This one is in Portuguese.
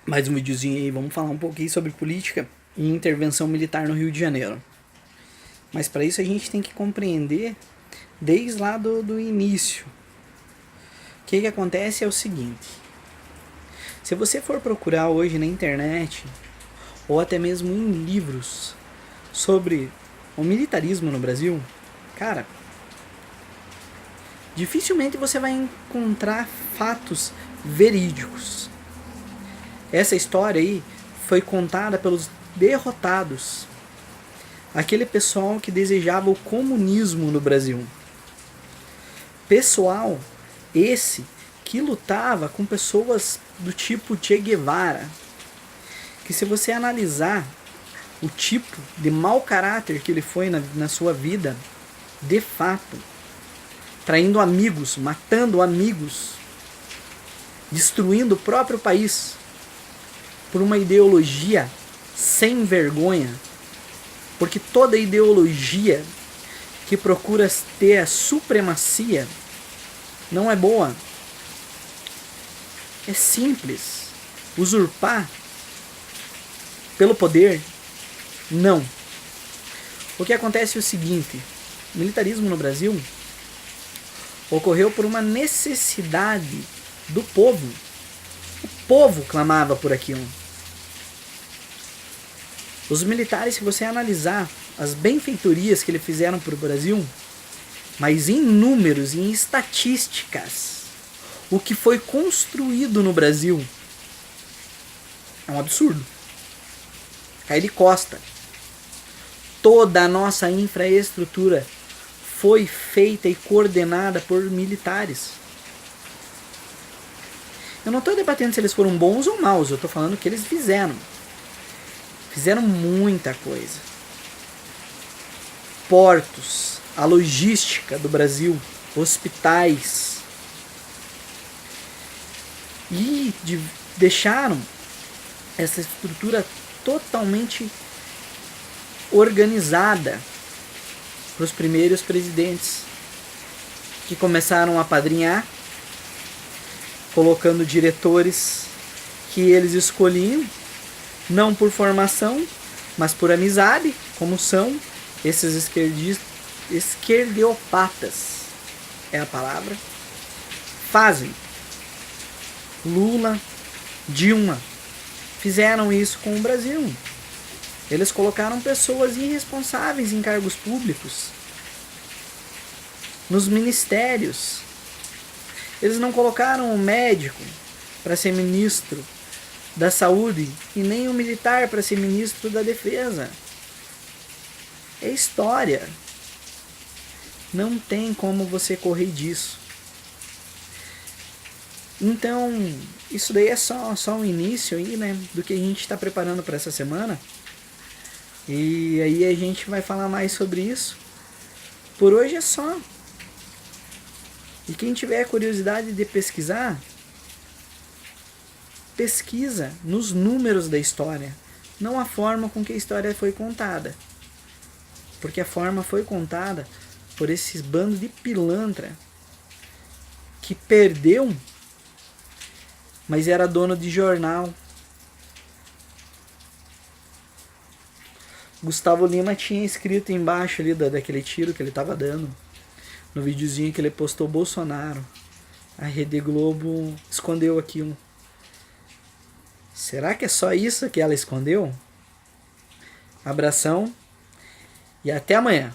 Mais um videozinho aí, vamos falar um pouquinho sobre política e intervenção militar no Rio de Janeiro. Mas para isso a gente tem que compreender desde lá do início. O que acontece é o seguinte: se você for procurar hoje na internet ou até mesmo em livros sobre o militarismo no Brasil, cara, dificilmente você vai encontrar fatos verídicos. Essa história aí foi contada pelos derrotados, aquele pessoal que desejava o comunismo no Brasil. Pessoal esse que lutava com pessoas do tipo Che Guevara, que se você analisar o tipo de mau caráter que ele foi na sua vida, de fato, traindo amigos, matando amigos, destruindo o próprio país, por uma ideologia sem vergonha, porque toda ideologia que procura ter a supremacia não é boa. É simples. Usurpar pelo poder, não. O que acontece é o seguinte: o militarismo no Brasil ocorreu por uma necessidade do povo. O povo clamava por aquilo. Os militares, se você analisar as benfeitorias que eles fizeram para o Brasil, mas em números, em estatísticas, o que foi construído no Brasil é um absurdo. Cai de costa. Toda a nossa infraestrutura foi feita e coordenada por militares. Eu não estou debatendo se eles foram bons ou maus, eu estou falando o que eles fizeram. Fizeram muita coisa. Portos, a logística do Brasil, hospitais. E deixaram essa estrutura totalmente organizada para os primeiros presidentes, que começaram a apadrinhar, colocando diretores que eles escolhiam, não por formação, mas por amizade, como são esses esquerdopatas, é a palavra, fazem. Lula, Dilma, fizeram isso com o Brasil. Eles colocaram pessoas irresponsáveis em cargos públicos, nos ministérios. Eles não colocaram o médico para ser ministro da saúde e nem o militar para ser ministro da defesa. É história. Não tem como você correr disso. Então, isso daí é só um início aí, né, do que a gente está preparando para essa semana. E aí a gente vai falar mais sobre isso. Por hoje é só. E quem tiver curiosidade de pesquisar, pesquisa nos números da história, não a forma com que a história foi contada. Porque a forma foi contada por esses bandos de pilantra que perdeu, mas era dono de jornal. Gustavo Lima tinha escrito embaixo ali daquele tiro que ele estava dando, no videozinho que ele postou Bolsonaro. A Rede Globo escondeu aquilo. Será que é só isso que ela escondeu? Abração e até amanhã.